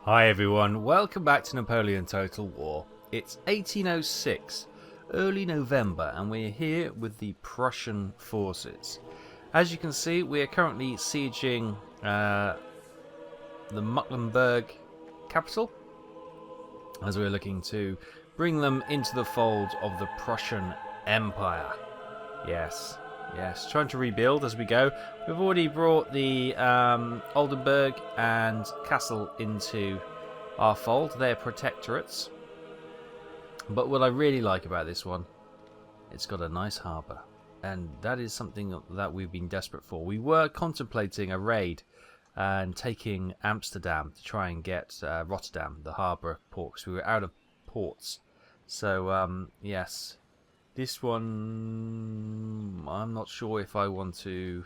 Hi everyone, welcome back to Napoleon Total War. It's 1806, early November, and we're here with the Prussian forces. As you can see, we are currently sieging the Mecklenburg capital, as we're looking to bring them into the fold of the Prussian Empire. Yes, trying to rebuild as we go. We've already brought the Oldenburg and Castle into our fold. They're protectorates. But what I really like about this one, it's got a nice harbour. And that is something that we've been desperate for. We were contemplating a raid and taking Amsterdam to try and get Rotterdam, the harbour port, because we were out of ports. So, yes. This one, I'm not sure if I want to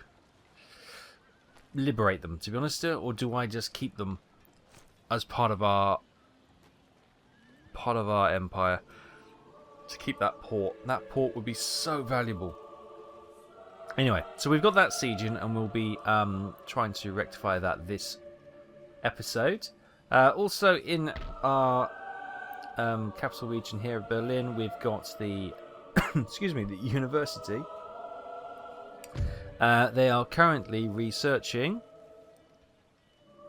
liberate them, to be honest, or do I just keep them as part of our empire to keep that port? That port would be so valuable. Anyway, so we've got that sieging, and we'll be trying to rectify that this episode. Also, in our capital region here of Berlin, we've got the excuse me, the university. They are currently researching.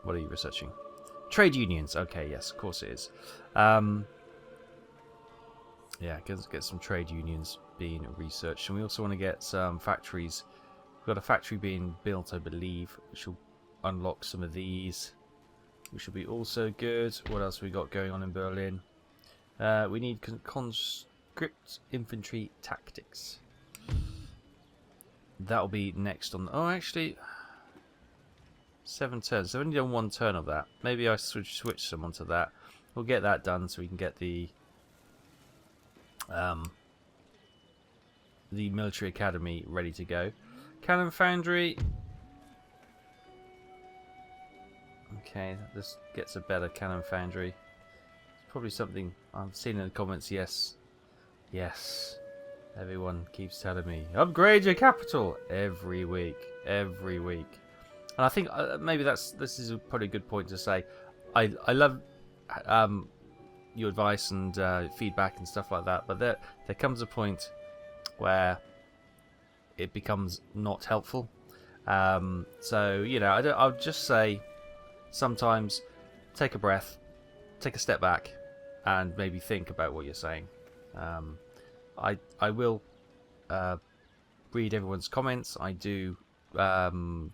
What are you researching? Trade unions. Okay, yes, of course it is. Yeah, get some trade unions being researched, and we also want to get some factories. We've got a factory being built, I believe, which will unlock some of these, which will be also good. What else have we got going on in Berlin? We need conscript infantry tactics. That'll be next on. Oh, actually, 7 turns. I've only done 1 turn of that. Maybe I switch someone to that. We'll get that done so we can get the military academy ready to go. Cannon foundry. Okay, this gets a better cannon foundry. It's probably something I've seen in the comments. Yes, everyone keeps telling me upgrade your capital every week, and I think maybe this is probably a good point to say. I love your advice and feedback and stuff like that, but there comes a point where it becomes not helpful. So I'll just say sometimes take a breath, take a step back, and maybe think about what you're saying. I will read everyone's comments. I do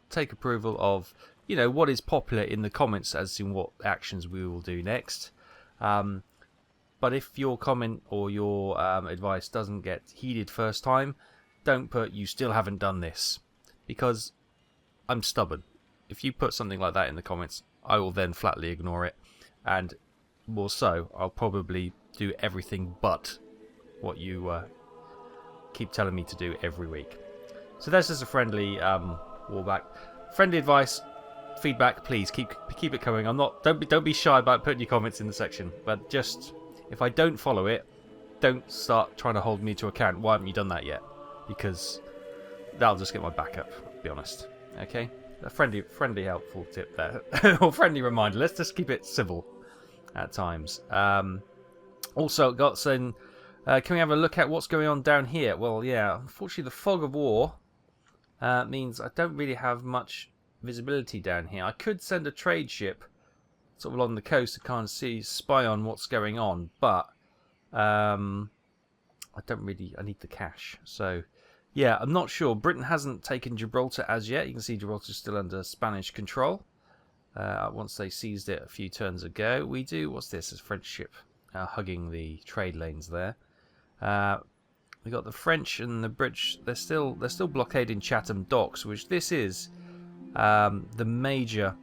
take approval of what is popular in the comments as in what actions we will do next. But if your comment or your advice doesn't get heeded first time, don't put "you still haven't done this," because I'm stubborn. If you put something like that in the comments, I will then flatly ignore it, and more so, I'll probably do everything but what you keep telling me to do every week. So that's just a friendly warback. Friendly advice, feedback, please keep it coming. Don't be shy about putting your comments in the section, but just if I don't follow it, don't start trying to hold me to account. Why haven't you done that yet? Because that'll just get my back up, to be honest. Okay, a friendly helpful tip there, or friendly reminder. Let's just keep it civil at times. Also got some. Can we have a look at what's going on down here? Well, yeah, unfortunately the fog of war means I don't really have much visibility down here. I could send a trade ship sort of along the coast to kind of spy on what's going on, but I don't really. I need the cash. So, yeah, I'm not sure. Britain hasn't taken Gibraltar as yet. You can see Gibraltar's still under Spanish control. Once they seized it a few turns ago. We do. What's this? A French ship hugging the trade lanes there. We got the French and the British. They're still blockading Chatham Docks, which this is the major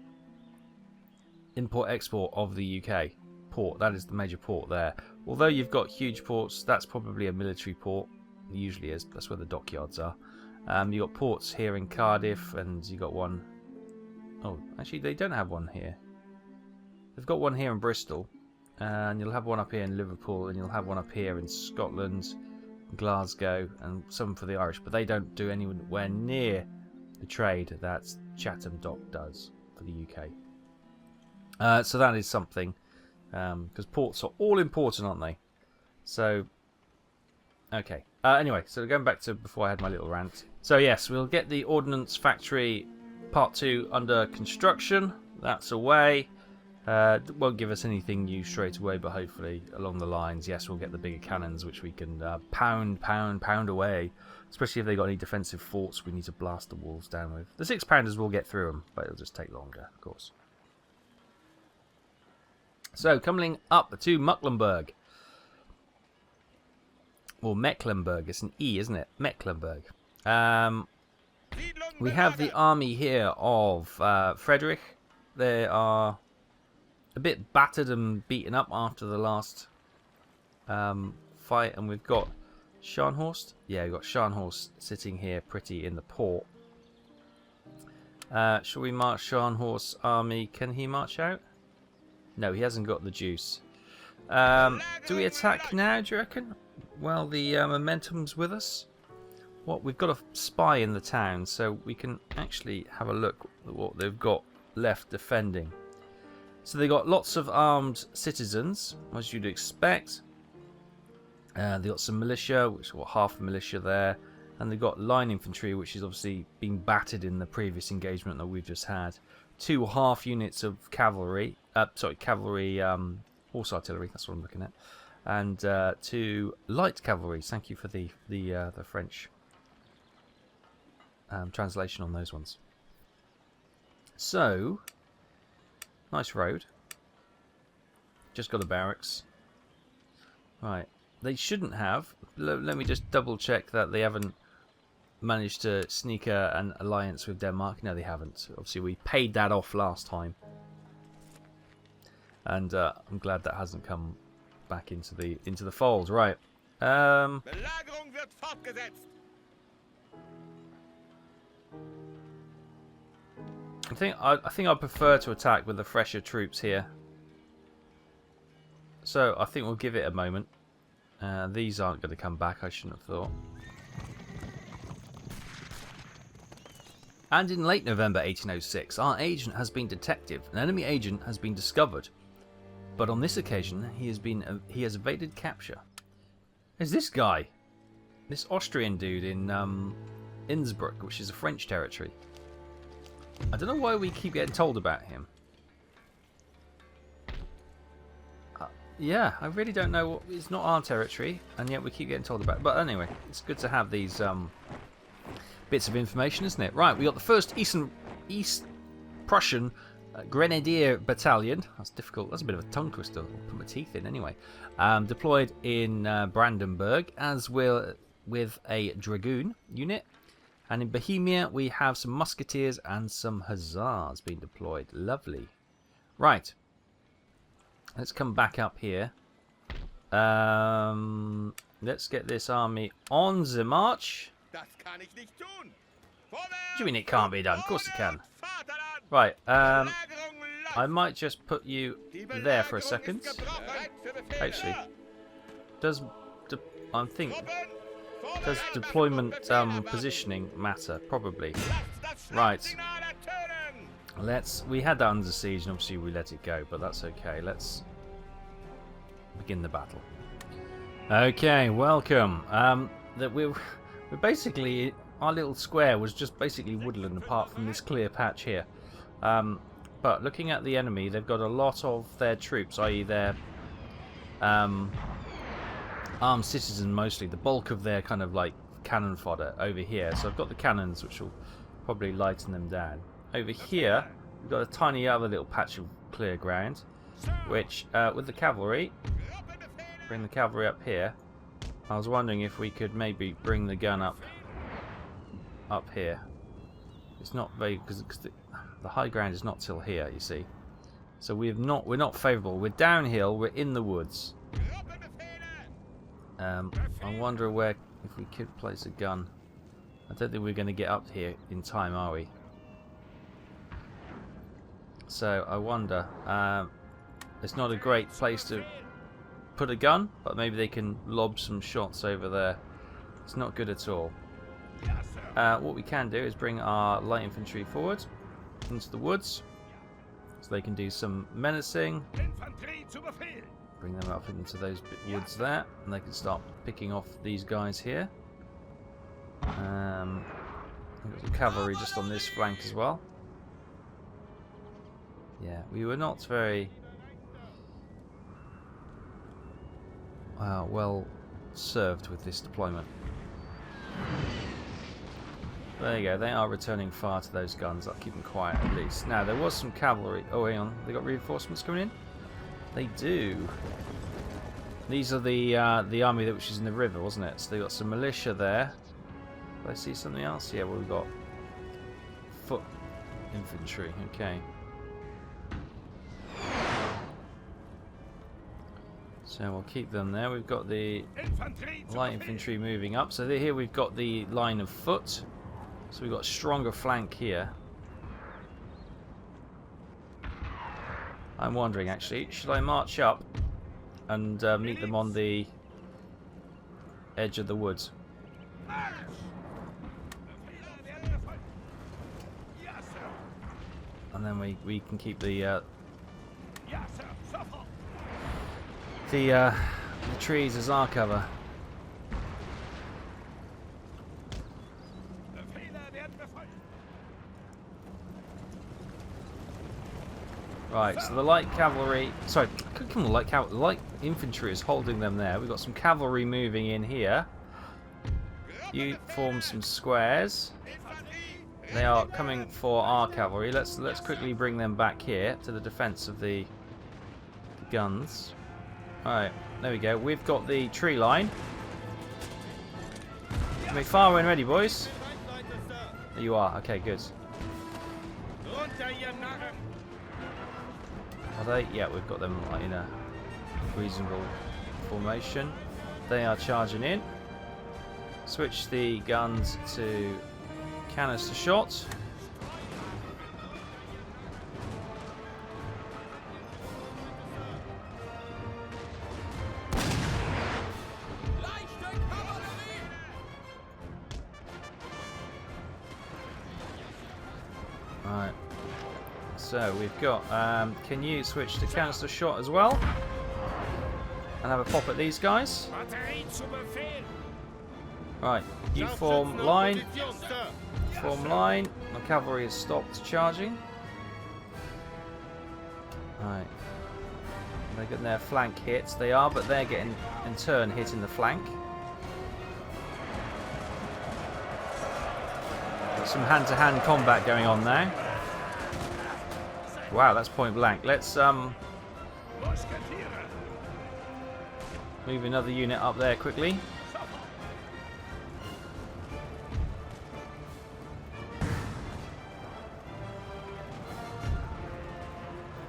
import-export of the UK port. That is the major port there. Although you've got huge ports, that's probably a military port. It usually is. That's where the dockyards are. You got ports here in Cardiff, and you got one. Oh, actually, they don't have one here. They've got one here in Bristol, and you'll have one up here in Liverpool, and you'll have one up here in Scotland, Glasgow, and some for the Irish. But they don't do anywhere near the trade that Chatham Dock does for the UK. So that is something, because ports are all important, aren't they? So, okay. Anyway, so going back to before I had my little rant. So yes, we'll get the Ordnance Factory Part 2 under construction. That's away. Won't give us anything new straight away, but hopefully along the lines, yes, we'll get the bigger cannons, which we can pound away. Especially if they've got any defensive forts we need to blast the walls down with. The 6-pounders will get through them, but it'll just take longer, of course. So, coming up to Mecklenburg. Or Mecklenburg, it's an E, isn't it? Mecklenburg. We have the army here of Frederick. They are a bit battered and beaten up after the last fight, and we've got Scharnhorst. Yeah, we've got Scharnhorst sitting here pretty in the port. Shall we march Scharnhorst's army? Can he march out? No, he hasn't got the juice. Do we attack now, do you reckon? Well, the momentum's with us. What, we've got a spy in the town, so we can actually have a look at what they've got left defending. So they've got lots of armed citizens, as you'd expect. They've got some militia, which is half a militia there. And they've got line infantry, which is obviously being battered in the previous engagement that we've just had. 2 half units of cavalry. Cavalry, horse artillery, that's what I'm looking at. And 2 light cavalry. Thank you for the French translation on those ones. So, nice road. Just got a barracks. Right. They shouldn't have. Let me just double check that they haven't managed to sneak an alliance with Denmark. No, they haven't. Obviously, we paid that off last time. And I'm glad that hasn't come back into the fold. Right. I think I prefer to attack with the fresher troops here. So I think we'll give it a moment. These aren't going to come back, I shouldn't have thought. And in late November 1806, our agent has been detected. An enemy agent has been discovered. But on this occasion, he has evaded capture. There's this guy. This Austrian dude in Innsbruck, which is a French territory. I don't know why we keep getting told about him. Yeah, I really don't know. It's not our territory, and yet we keep getting told about it. But anyway, it's good to have these bits of information, isn't it? Right, we got the 1st East Prussian Grenadier Battalion. That's difficult. That's a bit of a tongue twister. I'll put my teeth in anyway. Deployed in Brandenburg, as well with a Dragoon unit. And in Bohemia, we have some Musketeers and some Hussars being deployed. Lovely. Right. Let's come back up here. Let's get this army on the march. What do you mean it can't be done? Of course it can. Right. I might just put you there for a second. Actually, does deployment positioning matter? Probably. Right. We had that under siege, and obviously we let it go, but that's okay. Let's begin the battle. Okay, welcome. We're basically, our little square was just basically woodland, apart from this clear patch here. But looking at the enemy, they've got a lot of their troops, i.e. their armed citizens mostly. The bulk of their kind of like cannon fodder over here. So I've got the cannons, which will probably lighten them down. Over here, we've got a tiny other little patch of clear ground, which, with the cavalry, bring the cavalry up here. I was wondering if we could maybe bring the gun up here. It's not very, because the high ground is not till here, you see. So we're not favourable. We're downhill. We're in the woods. I wonder if we could place a gun. I don't think we're going to get up here in time, are we? So I wonder. It's not a great place to put a gun, but maybe they can lob some shots over there. It's not good at all. What we can do is bring our light infantry forward into the woods. so they can do some menacing. Bring them up into those woods there, and they can start picking off these guys here. We've got some cavalry just on this flank as well. Yeah, we were not very well served with this deployment. There you go, they are returning fire to those guns. I'll keep them quiet at least. Now, there was some cavalry. Oh, hang on, they got reinforcements coming in? They do. These are the army which is in the river, wasn't it? So they got some militia there. Did I see something else? Yeah, well, we've got foot infantry. Okay. So we'll keep them there. We've got the light infantry moving up. So here we've got the line of foot. So we've got a stronger flank here. I'm wondering, actually, should I march up and meet them on the edge of the woods? And then we can keep the trees as our cover. Right, so the light cavalry, sorry, come on, the light infantry is holding them there. We've got some cavalry moving in here. You form some squares. They are coming for our cavalry. Let's quickly bring them back here to the defense of the guns. Alright, there we go. We've got the tree line. Make fire when ready, boys. There you are. Okay, good. Are they? Yeah, we've got them in a reasonable formation. They are charging in. Switch the guns to canister shot. Right. So we've got. Can you switch to canister shot as well? And have a pop at these guys. Right. You form line. Form line. My cavalry has stopped charging. Right. They're getting their flank hits. They are, but they're getting in turn hit in the flank. Got some hand-to-hand combat going on now. Wow, that's point blank. Let's move another unit up there quickly.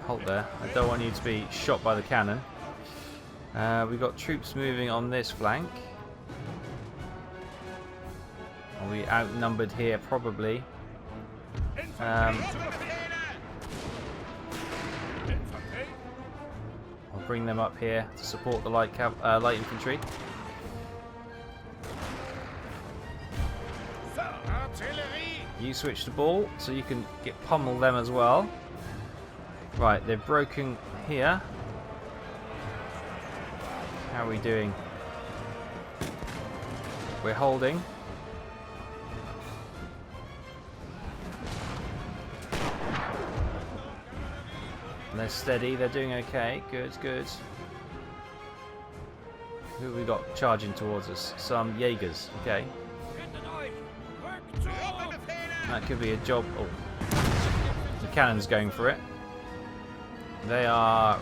Halt there. I don't want you to be shot by the cannon. We've got troops moving on this flank. Are we outnumbered here? Probably. I'll bring them up here to support the light infantry. You switch the ball so you can pummel them as well. Right, they're broken here. How are we doing? We're holding. They're steady, they're doing okay. Good, good. Who have we got charging towards us? Some Jaegers, okay. That could be a job. Oh, the cannon's going for it. They are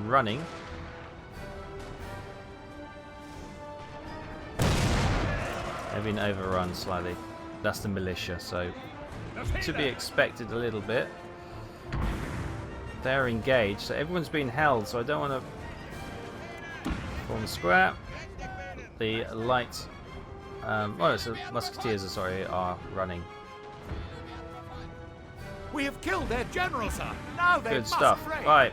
running. They've been overrun slightly. That's the militia, so to be expected a little bit. They're engaged, so everyone's been held, so I don't want to form a square. The light, so musketeers are running. We have killed their general, sir. Now they Good must stuff. pray. Right.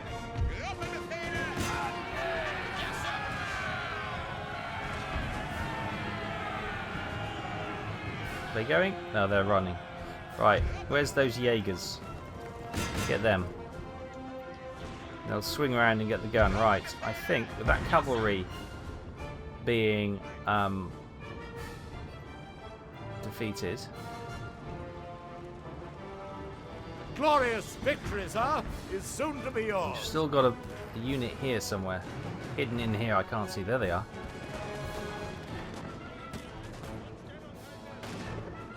Are they going? No, they're running. Right. Where's those Jaegers? Get them. They'll swing around and get the gun. Right, I think with that cavalry being defeated. Glorious victory, sir, is soon to be yours. We've still got a unit here somewhere. Hidden in here, I can't see. There they are.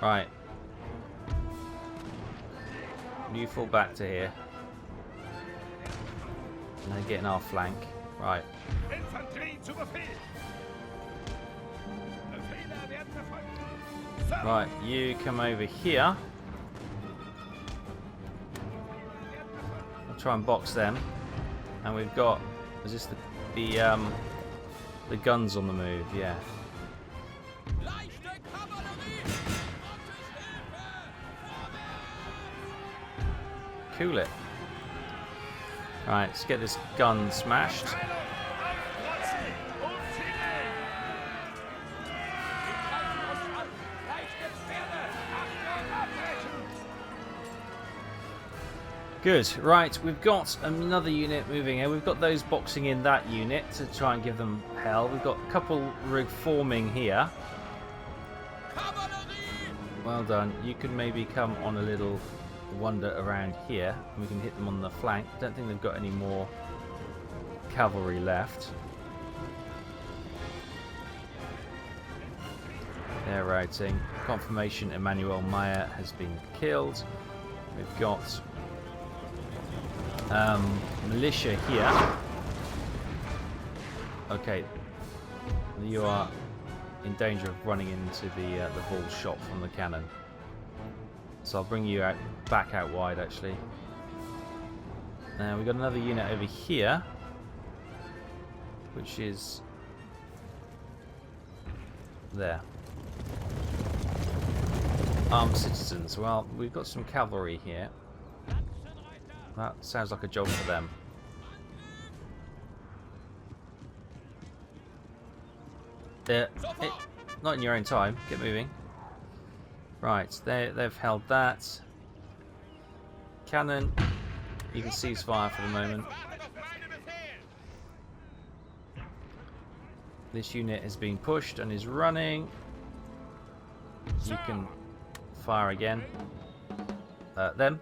Right. You fall back to here. And they're getting our flank. Right. Infantry to the field. Right, you come over here. I'll try and box them. And we've got, is this the guns on the move? Yeah. Cool it. Right, let's get this gun smashed. Good, right, we've got another unit moving here. We've got those boxing in that unit to try and give them hell. We've got a couple reforming here. Well done. You could maybe come on a little wander around here and we can hit them on the flank. Don't think they've got any more cavalry left. They're routing. Confirmation Emmanuel Meyer has been killed. We've got militia here. Okay, you are in danger of running into the ball shot from the cannon. So I'll bring you out back out wide actually. Now we've got another unit over here, which is there. Armed citizens. Well, we've got some cavalry here. That sounds like a job for them. Not in your own time. Get moving. Right, they've held that. Cannon, you can cease fire for the moment. This unit is being pushed and is running. You can fire again. Them.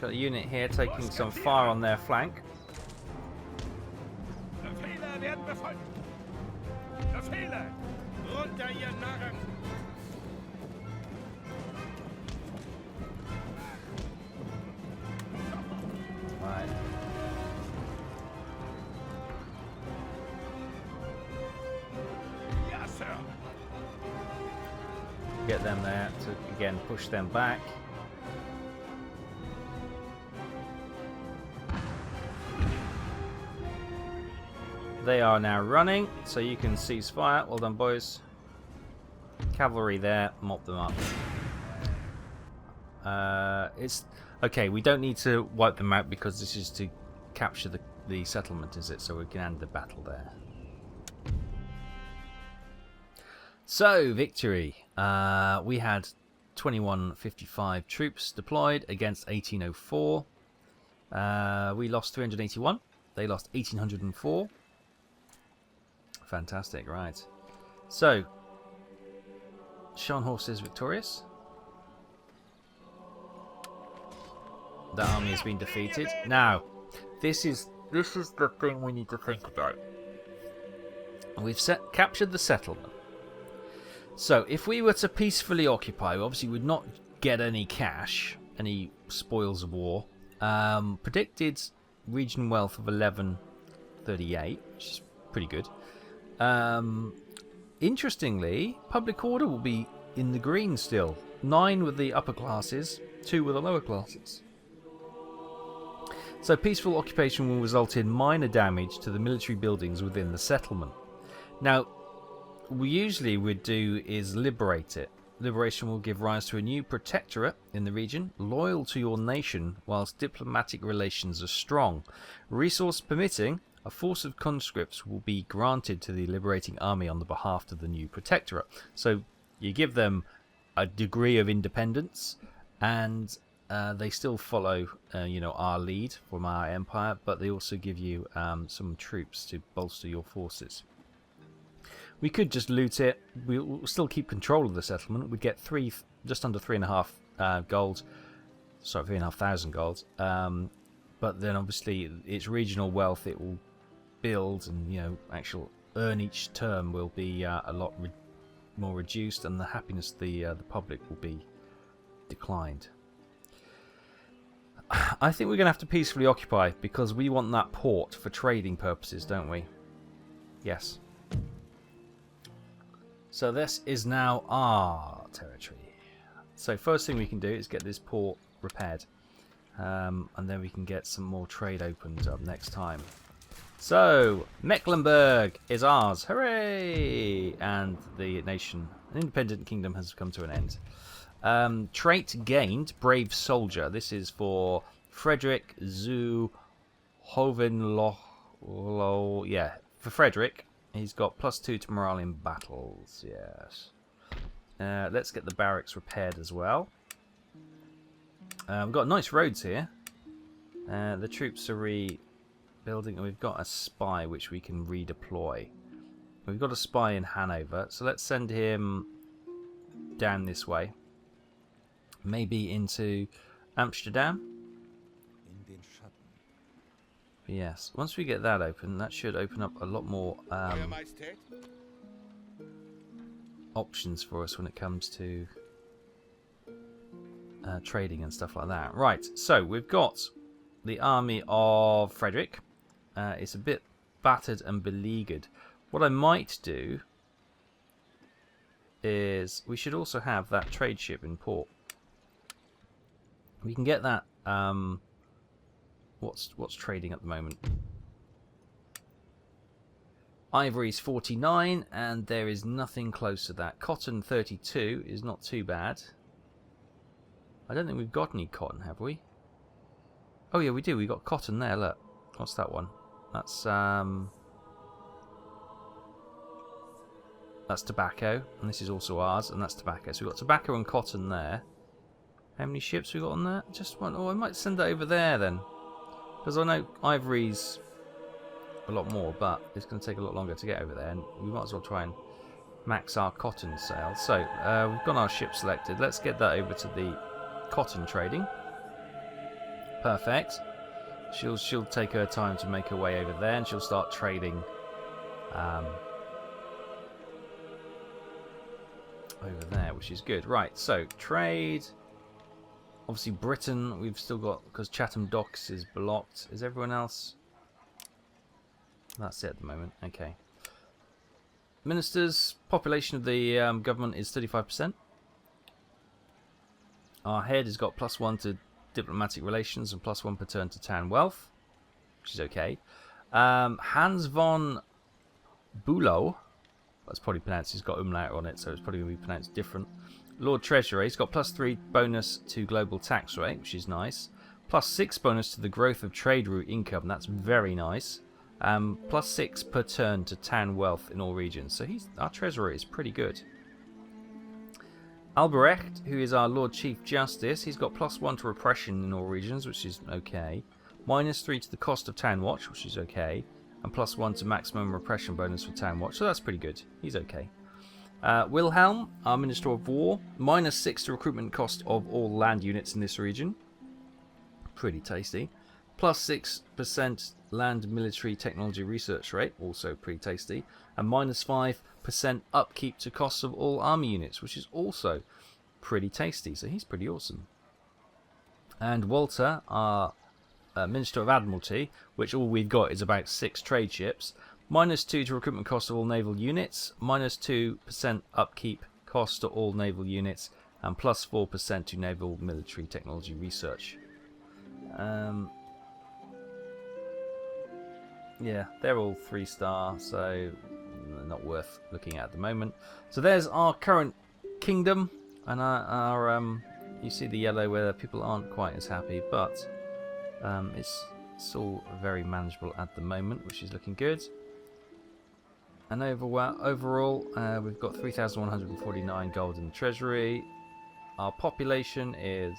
Got a unit here taking some fire on their flank. Right. Yes, sir. Get them there to again push them back. They are now running, so you can cease fire. Well done, boys. Cavalry there, mop them up. It's okay. We don't need to wipe them out because this is to capture the settlement, is it? So we can end the battle there. So victory. We had 2155 troops deployed against 1804. We lost 381. They lost 1804. Fantastic, right. So, Scharnhorst is victorious. That army has been defeated. Now, this is the thing we need to think about. We've captured the settlement. So, if we were to peacefully occupy, we obviously would not get any cash, any spoils of war. Predicted region wealth of 1138, which is pretty good. Interestingly, public order will be in the green still. 9 with the upper classes, 2 with the lower classes. So peaceful occupation will result in minor damage to the military buildings within the settlement. Now, we usually would do is liberate it. liberation will give rise to a new protectorate in the region, loyal to your nation whilst diplomatic relations are strong. Resource permitting, a force of conscripts will be granted to the liberating army on the behalf of the new protectorate. So you give them a degree of independence, and they still follow, our lead from our empire, but they also give you some troops to bolster your forces. We could just loot it. We'll still keep control of the settlement. We'd get just under 3.5 gold. Sorry, 3,500 gold. But then obviously its regional wealth it will build, and actual earn each term will be a lot more reduced, and the happiness of the public will be declined. I think we're going to have to peacefully occupy because we want that port for trading purposes, don't we? Yes. So this is now our territory. So first thing we can do is get this port repaired. And then we can get some more trade opened up next time. So, Mecklenburg is ours. Hooray! And the nation, an independent kingdom, has come to an end. Trait gained, brave soldier. This is for Frederick zu Hohenlohe. Yeah, for Frederick. He's got +2 to morale in battles, yes. Let's get the barracks repaired as well. We've got nice roads here. The troops are rebuilding, and we've got a spy which we can redeploy. We've got a spy in Hanover, so let's send him down this way. Maybe into Amsterdam. Yes, once we get that open, that should open up a lot more options for us when it comes to trading and stuff like that. Right, so we've got the army of Frederick. It's a bit battered and beleaguered. What I might do is we should also have that trade ship in port. We can get that. What's trading at the moment? Ivory's 49, and there is nothing close to that. Cotton 32 is not too bad. I don't think we've got any cotton, have we? Oh yeah, we do. We got cotton there. Look, what's that one? That's tobacco, and this is also ours, and that's tobacco. So we've got tobacco and cotton there. How many ships we got on there? Just one. Oh, I might send that over there then. Because I know ivory's a lot more, but it's going to take a lot longer to get over there, and we might as well try and max our cotton sales. So we've got our ship selected. Let's get that over to the cotton trading. Perfect. She'll take her time to make her way over there, and she'll start trading over there, which is good. Right, so trade. Obviously Britain, we've still got, because Chatham Docks is blocked. Is everyone else? That's it at the moment. Okay. Ministers, population of the government is 35%. Our head has got +1 to diplomatic relations and +1 per turn to town wealth, which is okay. Hans von Bülow, that's probably pronounced, he's got umlaut on it, so it's probably going to be pronounced different. Lord Treasurer, he's got +3 bonus to global tax rate, which is nice. +6 bonus to the growth of trade route income, that's very nice. +6 per turn to town wealth in all regions. So our treasurer is pretty good. Albrecht, who is our Lord Chief Justice, he's got +1 to repression in all regions, which is okay. -3 to the cost of town watch, which is okay. And +1 to maximum repression bonus for town watch, so that's pretty good. He's okay. Wilhelm, our Minister of War, -6 to recruitment cost of all land units in this region. Pretty tasty. +6% land military technology research rate, also pretty tasty. And -5% upkeep to costs of all army units, which is also pretty tasty. So he's pretty awesome. And Walter, our Minister of Admiralty, which all we've got is about 6 trade ships. -2 to recruitment cost of all naval units, -2% upkeep cost to all naval units, and +4% to naval military technology research. Yeah, they're all 3-star, so not worth looking at the moment. So there's our current kingdom. And our you see the yellow where people aren't quite as happy, but it's all very manageable at the moment, which is looking good. And overall, we've got 3,149 gold in the treasury. Our population is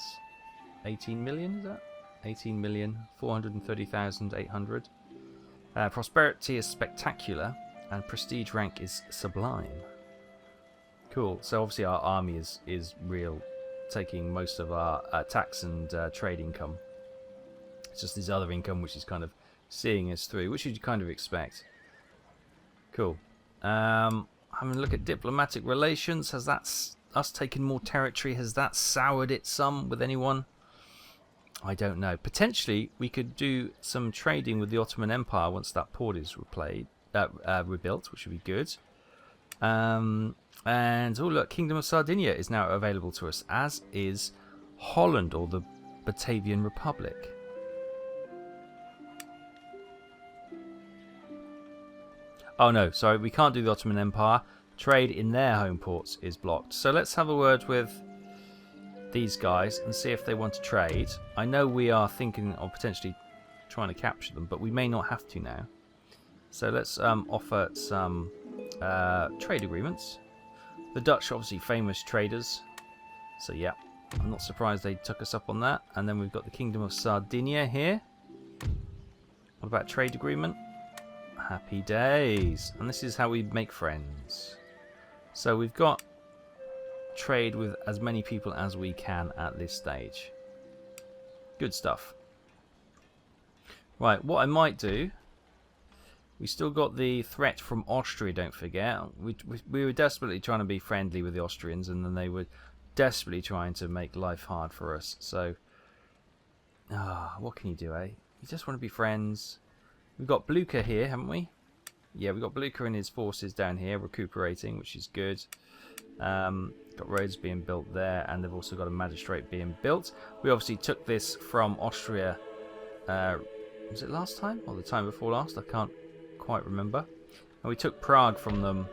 18 million, is that? 18,430,800. Prosperity is spectacular, and prestige rank is sublime. Cool. So obviously our army is real, taking most of our tax and trade income. It's just this other income which is kind of seeing us through, which you'd kind of expect. Cool. Having a look at diplomatic relations. Has that us taken more territory? Has that soured it some with anyone? I don't know. Potentially we could do some trading with the Ottoman Empire once that port is rebuilt, which would be good. And oh look, Kingdom of Sardinia is now available to us, as is Holland, or the Batavian Republic. Oh no, sorry, we can't do the Ottoman Empire. Trade in their home ports is blocked. So let's have a word with these guys and see if they want to trade. I know we are thinking of potentially trying to capture them, but we may not have to now. So let's offer some trade agreements. The Dutch are obviously famous traders, so yeah, I'm not surprised they took us up on that. And then we've got the Kingdom of Sardinia here. What about trade agreement? Happy days. And this is how we make friends. So we've got trade with as many people as we can at this stage. Good stuff. Right, what I might do, we still got the threat from Austria, don't forget. We were desperately trying to be friendly with the Austrians, and then they were desperately trying to make life hard for us. So, what can you do, eh? You just want to be friends. We've got Blucher here, haven't we? Yeah, we've got Blucher and his forces down here recuperating, which is good. Got roads being built there, and they've also got a magistrate being built. We obviously took this from Austria. Was it last time or the time before last? I can't quite remember. And we took Prague from them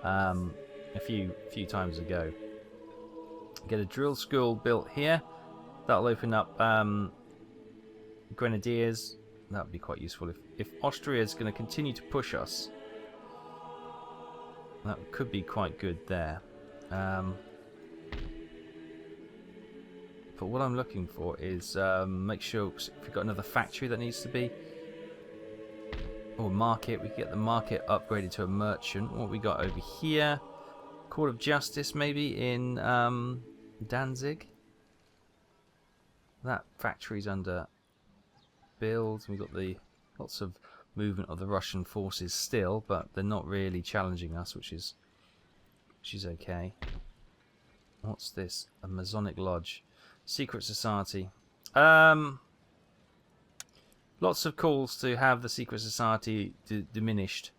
a few times ago. Get a drill school built here. That'll open up grenadiers. That would be quite useful if Austria is going to continue to push us. That could be quite good there. But what I'm looking for is make sure if we've got another factory that needs to be, or market, we can get the market upgraded to a merchant. What we got over here? Court of Justice maybe in Danzig. That factory's under build. We've got the lots of movement of the Russian forces still, but they're not really challenging us, which is okay. What's this? A Masonic Lodge, secret society. Lots of calls to have the secret society diminished.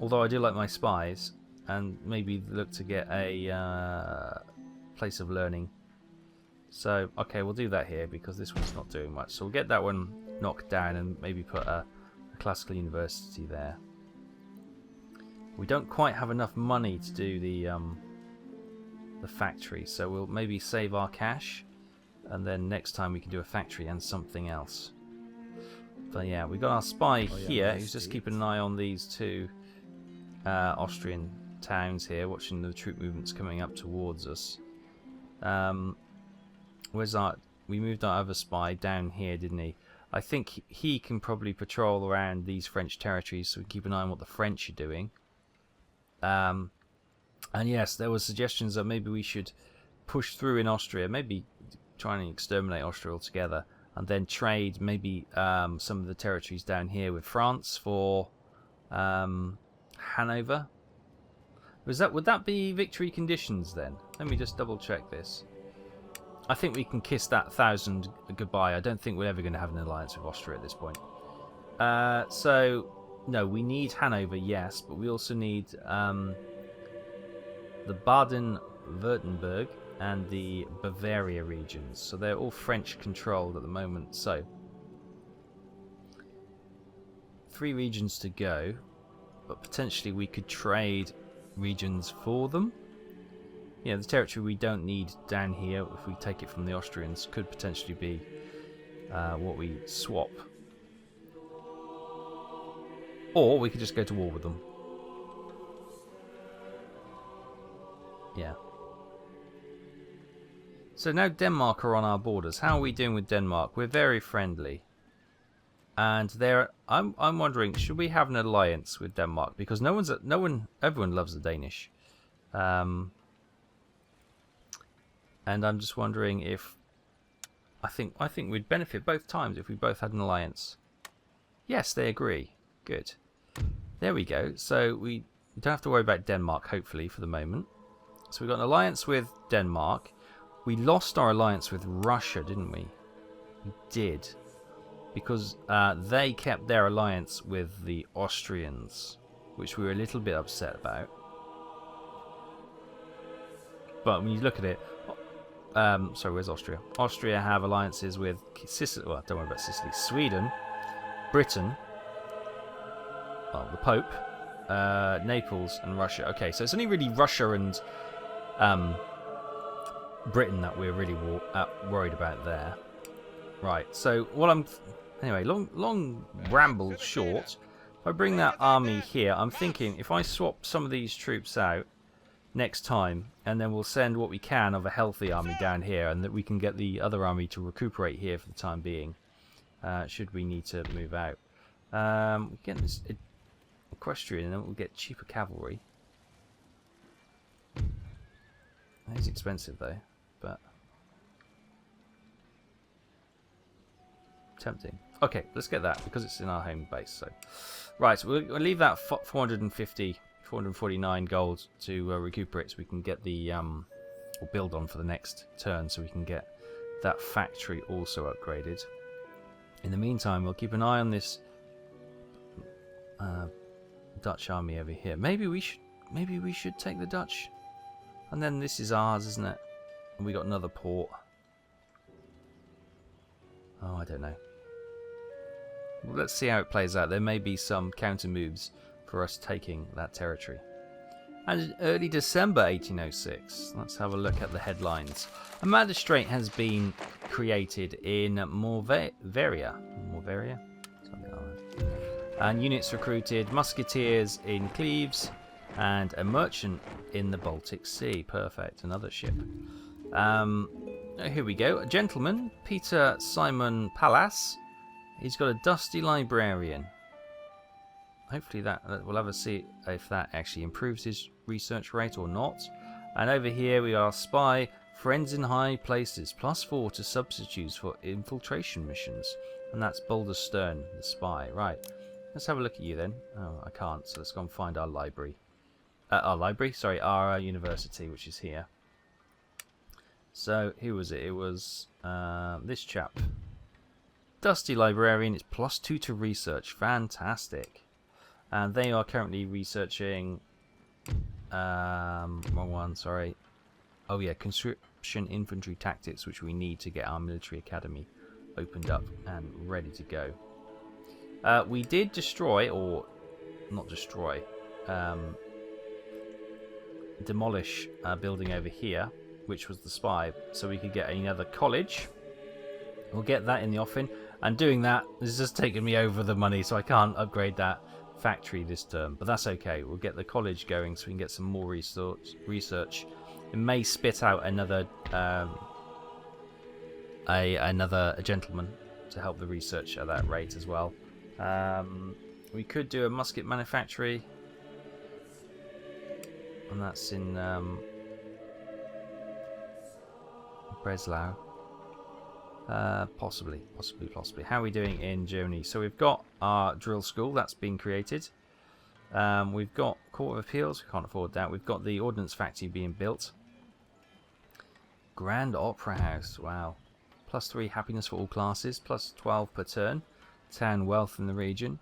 Although I do like my spies, and maybe look to get a place of learning. So, okay, we'll do that here because this one's not doing much. So we'll get that one knocked down and maybe put a classical university there. We don't quite have enough money to do the factory, so we'll maybe save our cash, and then next time we can do a factory and something else. But yeah, we got our spy here who's just keeping an eye on these two Austrian towns here, watching the troop movements coming up towards us. Where's our? We moved our other spy down here, didn't he? I think he can probably patrol around these French territories, so we keep an eye on what the French are doing. And yes, there were suggestions that maybe we should push through in Austria, maybe try and exterminate Austria altogether, and then trade maybe some of the territories down here with France for Hanover. Would that be victory conditions then? Let me just double check this. I think we can kiss that 1,000 goodbye. I don't think we're ever going to have an alliance with Austria at this point. So, no, we need Hanover, yes, but we also need the Baden-Württemberg and the Bavaria regions. So they're all French controlled at the moment. So 3 regions to go, but potentially we could trade regions for them. Yeah, the territory we don't need down here, if we take it from the Austrians, could potentially be what we swap. Or we could just go to war with them. Yeah. So now Denmark are on our borders. How are we doing with Denmark? We're very friendly. And I'm wondering, should we have an alliance with Denmark? Because everyone loves the Danish. And I'm just wondering if I think we'd benefit both times if we both had an alliance. Yes, they agree. Good. There we go. So we don't have to worry about Denmark, hopefully, for the moment. So we got an alliance with Denmark. We lost our alliance with Russia, didn't we? We did. Because they kept their alliance with the Austrians, which we were a little bit upset about. But when you look at it, sorry, where's Austria? Austria have alliances with Sicily. Well, don't worry about Sicily. Sweden, Britain, well, the Pope, Naples, and Russia. Okay, so it's only really Russia and Britain that we're really worried about there. Right. So what anyway, long ramble short. If I bring that army here, I'm thinking if I swap some of these troops out next time, and then we'll send what we can of a healthy army down here, and that we can get the other army to recuperate here for the time being, should we need to move out. We get this equestrian, and then we'll get cheaper cavalry. It's expensive though, but tempting. Okay, let's get that because it's in our home base. So, right, so we'll leave that 449 gold to recuperate, so we can get the or build on for the next turn, so we can get that factory also upgraded. In the meantime, we'll keep an eye on this Dutch army over here. Maybe we should take the Dutch, and then this is ours, isn't it? And we got another port. Oh, I don't know. Well, let's see how it plays out. There may be some counter moves for us taking that territory. And in early December 1806, let's have a look at the headlines. A magistrate has been created in Morvaria? Something like that. And units recruited, musketeers in Cleves, and a merchant in the Baltic Sea. Perfect, another ship. Here we go. A gentleman, Peter Simon Pallas. He's got a dusty librarian. Hopefully we'll have a see if that actually improves his research rate or not. And over here we are spy, friends in high places, +4 to substitutes for infiltration missions. And that's Boulder Stern, the spy. Right, let's have a look at you then. Oh, I can't, so let's go and find our library. Our university, which is here. So, who was it? It was this chap. Dusty Librarian is +2 to research. Fantastic. And they are currently researching... wrong one, sorry. Oh yeah, conscription infantry tactics, which we need to get our military academy opened up and ready to go. We did destroy, or not destroy, demolish a building over here, which was the spy, so we could get another college. We'll get that in the offing, and doing that has just taken me over the money, so I can't upgrade that factory this term, but that's okay. We'll get the college going so we can get some more research. It may spit out another a gentleman to help the research at that rate as well. We could do a musket manufactory, and that's in Breslau. Possibly. How are we doing in Germany? So we've got our drill school that's been created. We've got Court of Appeals. We can't afford that. We've got the ordnance factory being built. Grand Opera House. Wow. +3 happiness for all classes. +12 per turn. 10 wealth in the region.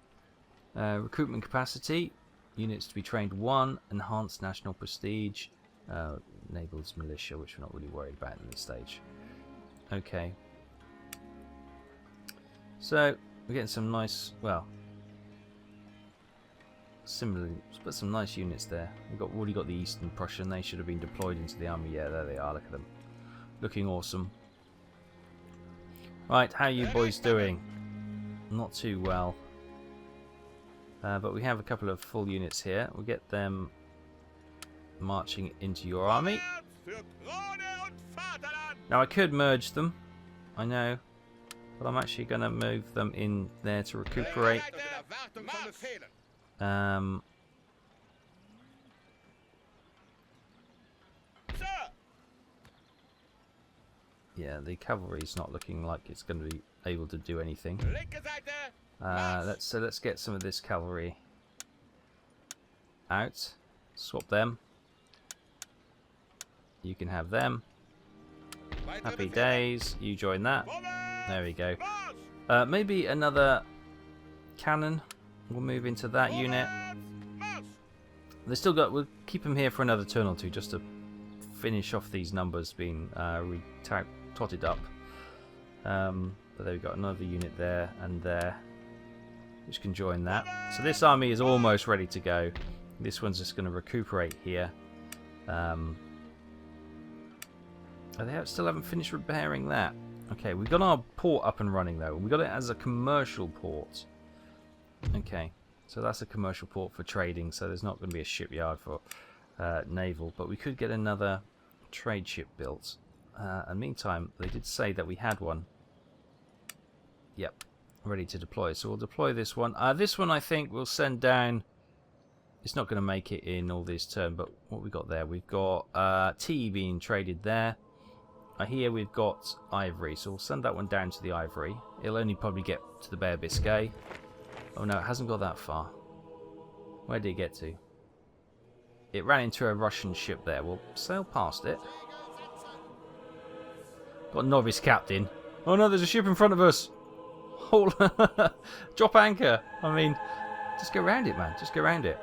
Recruitment capacity. Units to be trained 1. Enhanced national prestige. Enables militia, which we're not really worried about in this stage. Okay. So we're getting some nice, well, similarly, let's put some nice units there. We've already got the Eastern Prussian. They should have been deployed into the army. Yeah, there they are. Look at them, looking awesome. Right, how are you boys doing? Not too well. But we have a couple of full units here. We'll get them marching into your army. Now I could merge them, I know, but I'm actually going to move them in there to recuperate. Yeah, the cavalry's not looking like it's going to be able to do anything. Let's get some of this cavalry out. Swap them. You can have them. Happy days. You join that. There we go. Maybe another cannon. We'll move into that unit. They still got. We'll keep them here for another turn or two, just to finish off these numbers being totted up. But there we've got another unit there and there, which can join that. So this army is almost ready to go. This one's just going to recuperate here. They still haven't finished repairing that. Okay, we've got our port up and running though. We've got it as a commercial port. Okay, so that's a commercial port for trading, so there's not going to be a shipyard for naval, but we could get another trade ship built. And meantime, they did say that we had one. Yep, ready to deploy. So we'll deploy this one. This one I think we'll send down. It's not going to make it in all this turn, but what we got there? We've got tea being traded there. Here we've got ivory, so we'll send that one down to the ivory. It'll only probably get to the Bay of Biscay. Oh no, it hasn't got that far. Where did it get to? It ran into a Russian ship there. We'll sail past it. Got a novice captain. Oh no, there's a ship in front of us. Hold drop anchor. I mean, just go around it, man. Just go around it.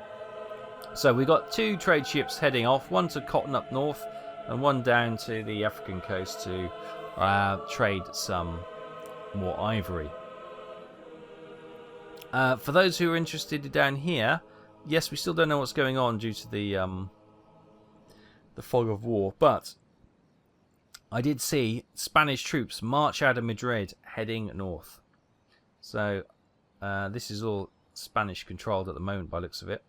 So we've got two trade ships heading off. One to Cotton up north, and one down to the African coast to trade some more ivory. For those who are interested down here, yes, we still don't know what's going on due to the fog of war, but I did see Spanish troops march out of Madrid heading north. So this is all Spanish controlled at the moment by the looks of it.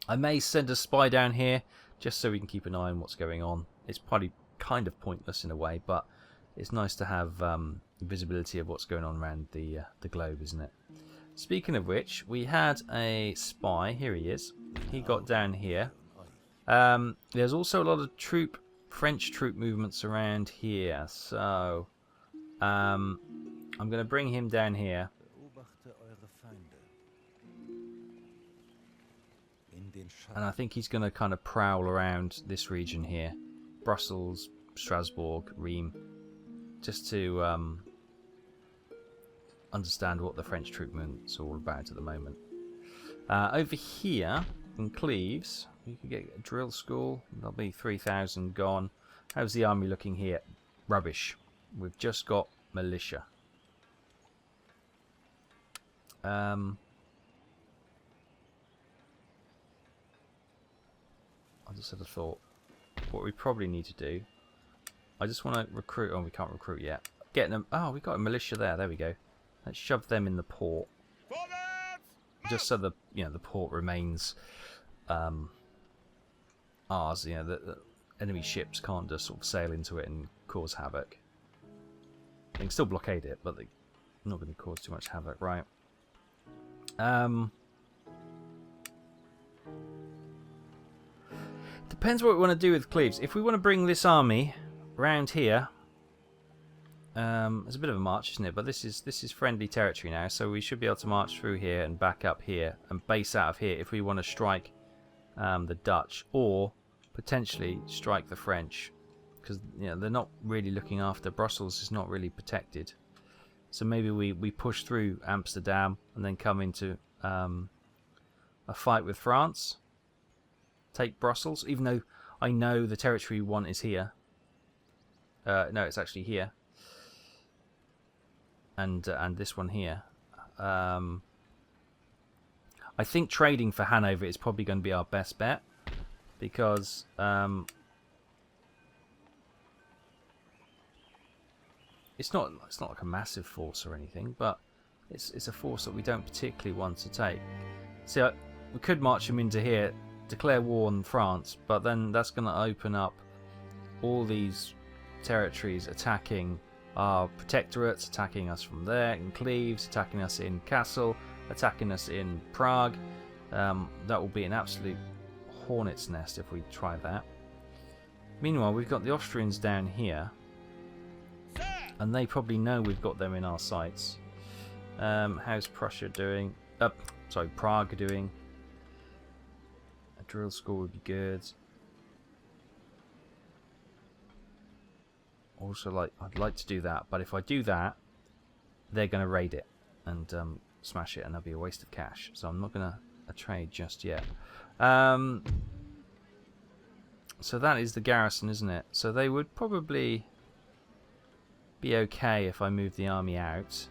I may send a spy down here just so we can keep an eye on what's going on. It's probably kind of pointless in a way, but it's nice to have visibility of what's going on around the globe, isn't it? Speaking of which, we had a spy. Here he is. He got down here. There's also a lot of French troop movements around here, so I'm going to bring him down here. And I think he's going to kind of prowl around this region here. Brussels, Strasbourg, Reims. Just to understand what the French troop movement's all about at the moment. Over here, in Cleves, you can get a drill school. There'll be 3,000 gone. How's the army looking here? Rubbish. We've just got militia. I just had a thought. What we probably need to do, I just want to recruit. Oh, we can't recruit yet. Getting them. Oh, we got a militia there. There we go. Let's shove them in the port, just so the the port remains ours. The enemy ships can't just sort of sail into it and cause havoc. They can still blockade it, but they're not going to cause too much havoc, right? Depends what we want to do with Cleves. If we want to bring this army round here, it's a bit of a march, isn't it? But this is friendly territory now, so we should be able to march through here and back up here and base out of here if we want to strike the Dutch, or potentially strike the French, because they're not really looking after. Brussels is not really protected, so maybe we push through Amsterdam and then come into a fight with France. Take Brussels, even though I know the territory we want is here. No, it's actually here. And this one here. I think trading for Hanover is probably going to be our best bet, because it's not like a massive force or anything, but it's a force that we don't particularly want to take. See, we could march them into here, declare war on France, but then that's going to open up all these territories attacking our protectorates, attacking us from there in Cleves, attacking us in Kassel, attacking us in Prague. That will be an absolute hornet's nest if we try that. Meanwhile, we've got the Austrians down here, and they probably know we've got them in our sights. How's Prussia doing? Sorry, Prague doing? A drill school would be good. Also, I'd like to do that, but if I do that, they're going to raid it and smash it, and that'll be a waste of cash. So I'm not going to trade just yet. So that is the garrison, isn't it? So they would probably be okay if I move the army out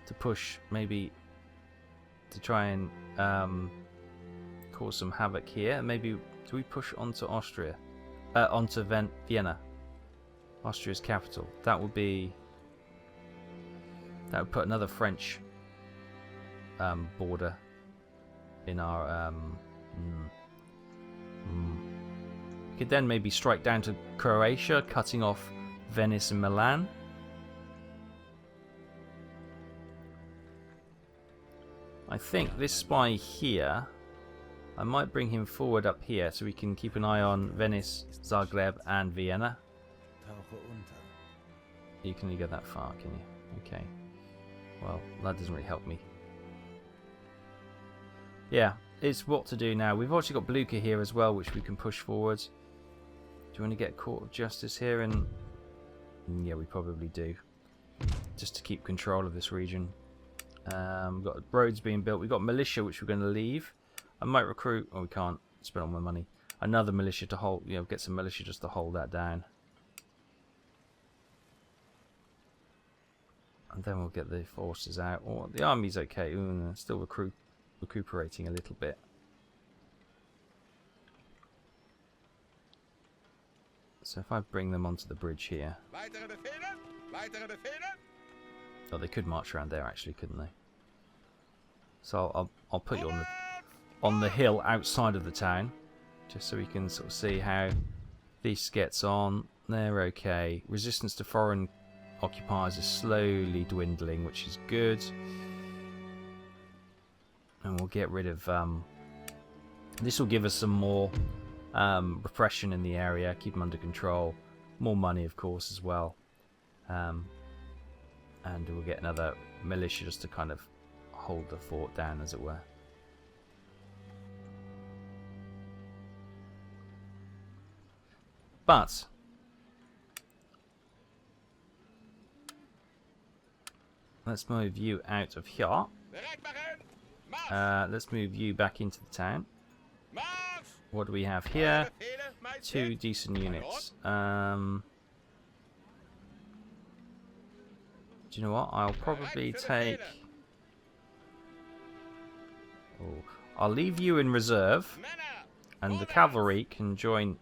to push, maybe to try and cause some havoc here. Maybe do we push onto Austria, onto Vienna, Austria's capital? That would put another French border in our. We could then maybe strike down to Croatia, cutting off Venice and Milan. I think this spy here, I might bring him forward up here so we can keep an eye on Venice, Zagreb and Vienna. You can only go that far, can you? Okay. Well, that doesn't really help me. Yeah, it's what to do now. We've also got Blucher here as well, which we can push forward. Do you want to get a court of justice here? And yeah, we probably do, just to keep control of this region. We've got roads being built. We've got militia, which we're going to leave. I might recruit. Oh, we can't spend all my money. Another militia to hold. You know, get some militia just to hold that down. And then we'll get the forces out. Or the army's okay. Ooh, still recuperating a little bit. So if I bring them onto the bridge here. Oh, they could march around there actually, couldn't they? So I'll put you on the hill outside of the town, just so we can sort of see how this gets on. They're okay. Resistance to foreign occupiers is slowly dwindling, which is good. And we'll get rid of this will give us some more repression in the area, keep them under control, more money of course as well, and we'll get another militia just to kind of hold the fort down, as it were. But let's move you out of here. Let's move you back into the town. What do we have here? 2 decent units. Do you know what? I'll probably take... Oh, I'll leave you in reserve, and the cavalry can join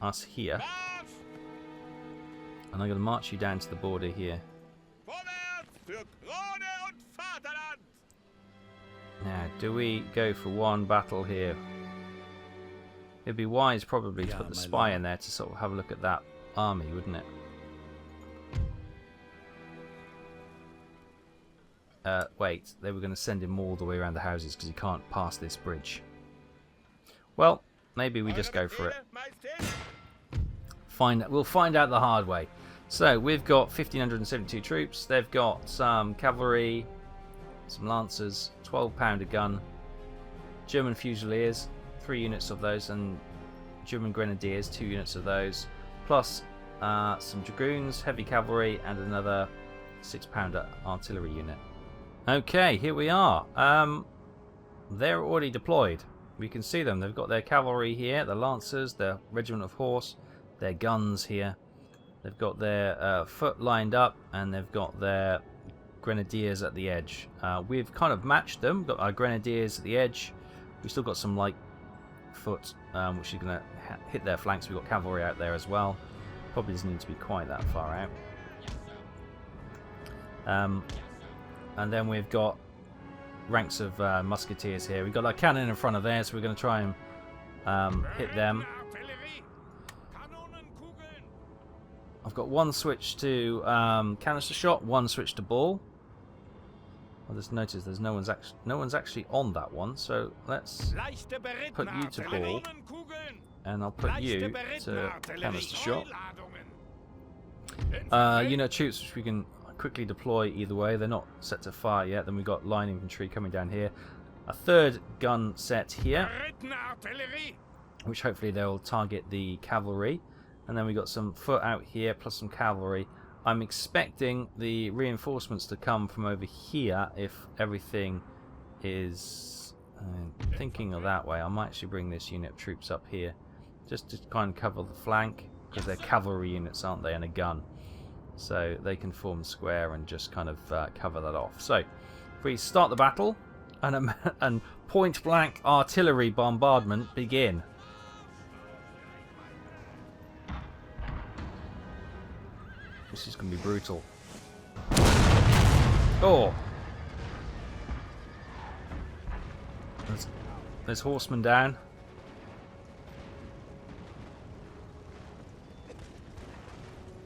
us here. And I'm going to march you down to the border here. Now, do we go for one battle here? It'd be wise probably to put the spy in there to sort of have a look at that army, wouldn't it? Wait, they were going to send him all the way around the houses because he can't pass this bridge. Well, maybe we just go for it. We'll find out the hard way. So, we've got 1,572 troops. They've got some cavalry, some lancers, 12-pounder gun, German fusiliers, 3 units of those, and German grenadiers, 2 units of those, plus some dragoons, heavy cavalry, and another 6-pounder artillery unit. Okay, here we are. They're already deployed. We can see them. They've got their cavalry here, the lancers, their regiment of horse, their guns here. They've got their foot lined up, and they've got their grenadiers at the edge. We've kind of matched them. Got our grenadiers at the edge. We've still got some light foot, which is going to hit their flanks. We've got cavalry out there as well. Probably doesn't need to be quite that far out. And then we've got ranks of musketeers here. We've got our cannon in front of there, so we're going to try and hit them. I've got one switch to canister shot, one switch to ball. I just noticed there's no one's actually on that one, so let's put you to ball, and I'll put you to canister shot. Unit troops which we can quickly deploy either way. They're not set to fire yet. Then we've got line infantry coming down here. A third gun set here, which hopefully they'll target the cavalry. And then we got some foot out here, plus some cavalry. I'm expecting the reinforcements to come from over here if everything is thinking of that way. I might actually bring this unit of troops up here, just to kind of cover the flank, because they're cavalry units, aren't they, and a gun. So they can form square and just kind of cover that off. So if we start the battle, and point blank artillery bombardment begin. This is going to be brutal. Oh! There's horsemen down.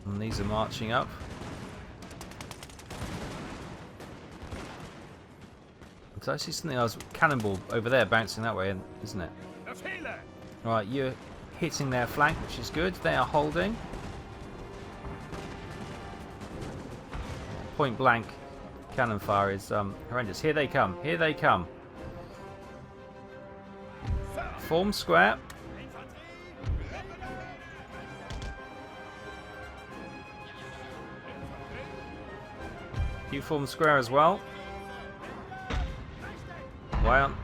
And these are marching up. Did I see something else? Cannonball over there bouncing that way, isn't it? Right, you're hitting their flank, which is good. They are holding. Point blank cannon fire is horrendous. Here they come. Here they come. Form square. You form square as well.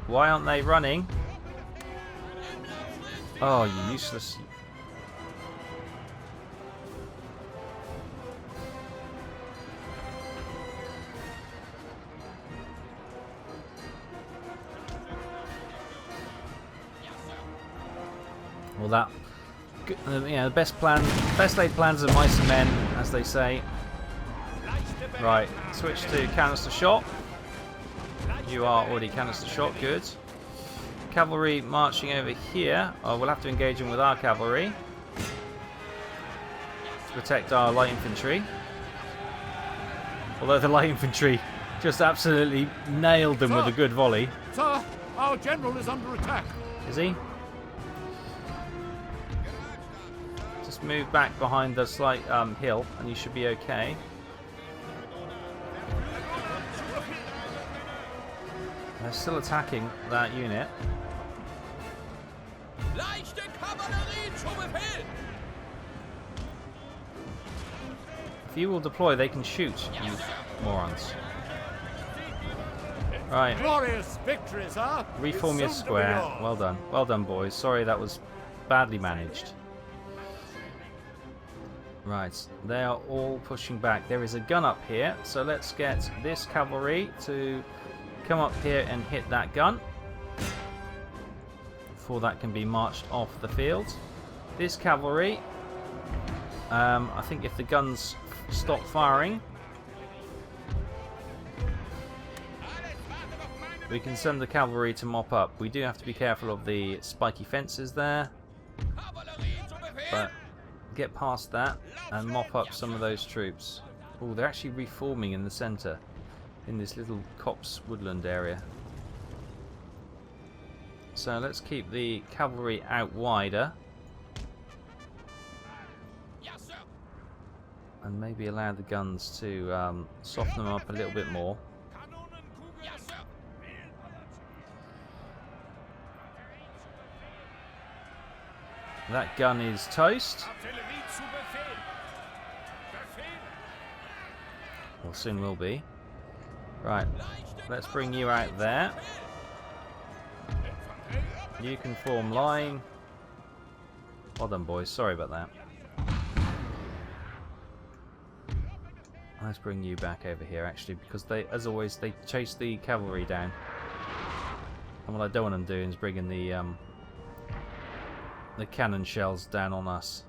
Why aren't they running? Oh, you useless. Well, that, the best laid plans of mice and men, as they say. Right, switch to canister shot. You are already canister shot, good. Cavalry marching over here. Oh, we'll have to engage them with our cavalry to protect our light infantry. Although the light infantry just absolutely nailed them with a good volley. Sir, our general is under attack. Is he? Just move back behind the slight hill and you should be okay. They're still attacking that unit. If you will deploy, they can shoot, you morons. Right. Glorious victory, sir. Reform your square. Well done. Well done, boys. Sorry that was badly managed. Right. They are all pushing back. There is a gun up here, so let's get this cavalry to come up here and hit that gun before that can be marched off the field. This cavalry, I think if the guns stop firing, we can send the cavalry to mop up. We do have to be careful of the spiky fences there, but get past that and mop up some of those troops. Oh, they're actually reforming in the centre, in this little copse woodland area. So let's keep the cavalry out wider and maybe allow the guns to soften them up a little bit more. That gun is toast. Well, soon will be. Right, let's bring you out there. You can form line. Well done, boys. Sorry about that. Let's bring you back over here, actually, because they, as always, they chase the cavalry down. And what I don't want them doing is bringing the cannon shells down on us.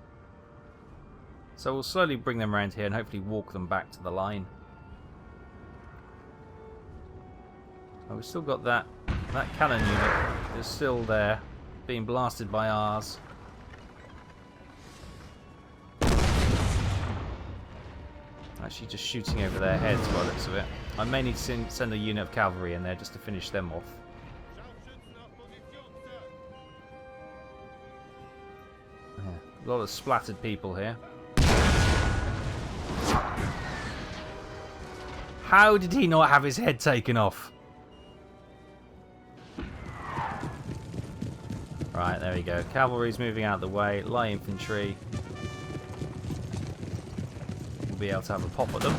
So we'll slowly bring them around here and hopefully walk them back to the line. Oh, we've still got that cannon unit is still there, being blasted by ours. Actually just shooting over their heads by the looks of it. I may need to send a unit of cavalry in there just to finish them off. Yeah, a lot of splattered people here. How did he not have his head taken off? Right, there we go. Cavalry's moving out of the way. Light infantry will be able to have a pop at them.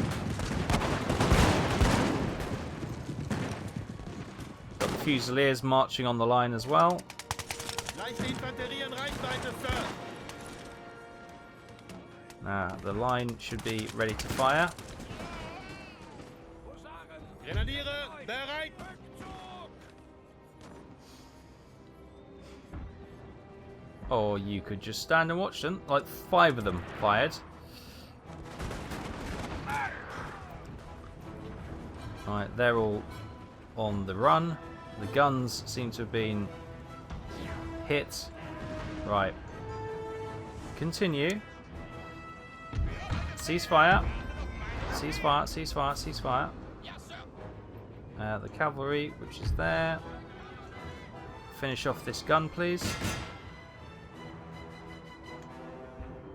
Got the Fusiliers marching on the line as well. Now, the line should be ready to fire. Or you could just stand and watch them. Like 5 of them fired. Right, they're all on the run. The guns seem to have been hit. Right. Continue. Ceasefire. Ceasefire, ceasefire, ceasefire. The cavalry, which is there. Finish off this gun, please.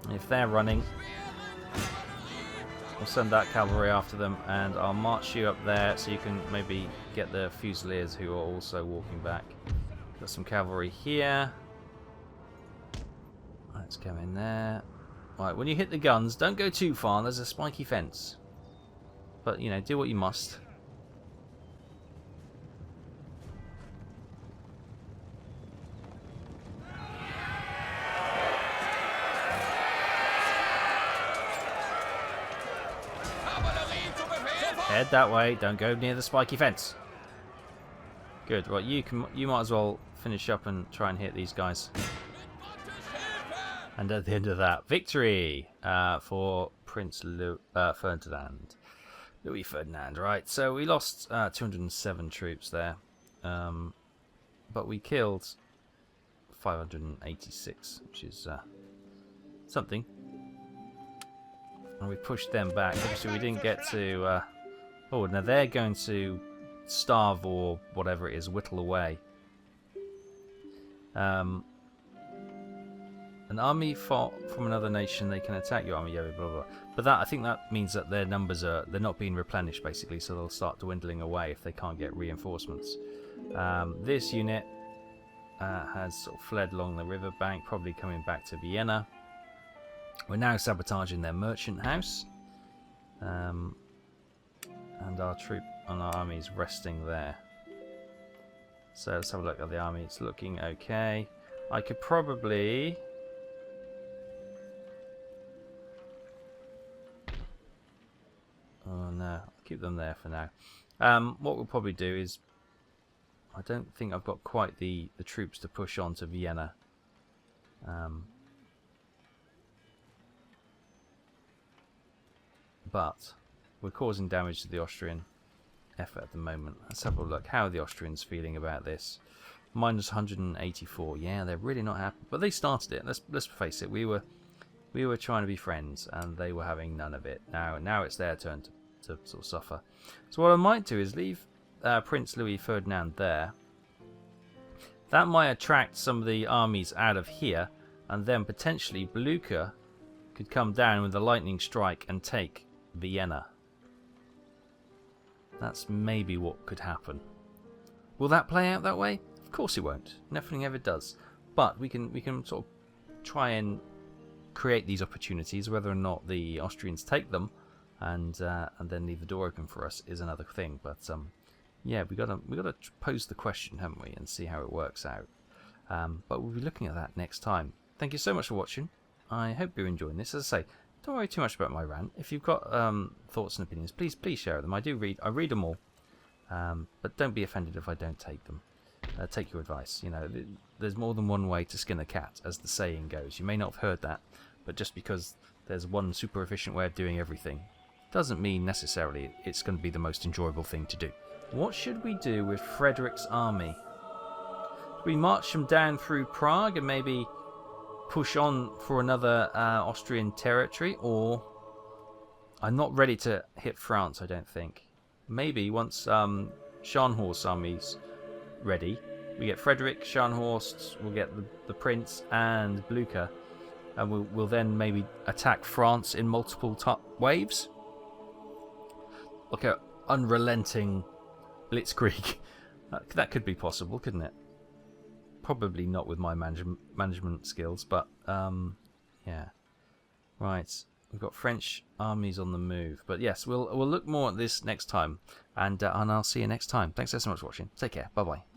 If they're running, we'll send that cavalry after them, and I'll march you up there so you can maybe get the Fusiliers who are also walking back. Got some cavalry here. Let's go in there. Right, when you hit the guns, don't go too far. There's a spiky fence. But, you know, do what you must. Head that way. Don't go near the spiky fence. Good. Right, you might as well finish up and try and hit these guys. And at the end of that, victory for Prince Ferdinand. Louis Ferdinand, right. So we lost 207 troops there. But we killed 586, which is something. And we pushed them back. Obviously, we didn't get to... oh, now they're going to starve or whatever it is, whittle away. An army fought from another nation, they can attack your army, blah, blah, blah. But that, I think that means that their numbers they're not being replenished, basically, so they'll start dwindling away if they can't get reinforcements. This unit has sort of fled along the riverbank, probably coming back to Vienna. We're now sabotaging their merchant house. And our army is resting there. So let's have a look at the army. It's looking okay. I could probably... Oh no, I'll keep them there for now. What we'll probably do is... I don't think I've got quite the troops to push on to Vienna. But we're causing damage to the Austrian effort at the moment. Let's have a look. How are the Austrians feeling about this? Minus 184. Yeah, they're really not happy. But they started it. Let's face it. We were trying to be friends, and they were having none of it. Now it's their turn to sort of suffer. So what I might do is leave Prince Louis Ferdinand there. That might attract some of the armies out of here, and then potentially Blucher could come down with a lightning strike and take Vienna. That's maybe what could happen. Will that play out that way? Of course it won't. Nothing ever does. But we can sort of try and create these opportunities. Whether or not the Austrians take them and then leave the door open for us is another thing. But yeah, we gotta pose the question, haven't we, and see how it works out. But we'll be looking at that next time. Thank you so much for watching. I hope you're enjoying this. As I say, don't worry too much about my rant. If you've got thoughts and opinions, please share them. I read them all, but don't be offended if I don't take them. Take your advice. You know, there's more than one way to skin a cat, as the saying goes. You may not have heard that, but just because there's one super efficient way of doing everything doesn't mean necessarily it's going to be the most enjoyable thing to do. What should we do with Frederick's army? Should we march them down through Prague and maybe push on for another Austrian territory? Or I'm not ready to hit France, I don't think. Maybe once Scharnhorst's army's ready, we get Frederick, Scharnhorst, we'll get the Prince and Blucher, and we'll then maybe attack France in multiple waves. Like a unrelenting blitzkrieg. That could be possible, couldn't it? Probably not with my management skills, but yeah. Right, we've got French armies on the move, but yes, we'll look more at this next time, and I'll see you next time. Thanks so much for watching. Take care. Bye bye.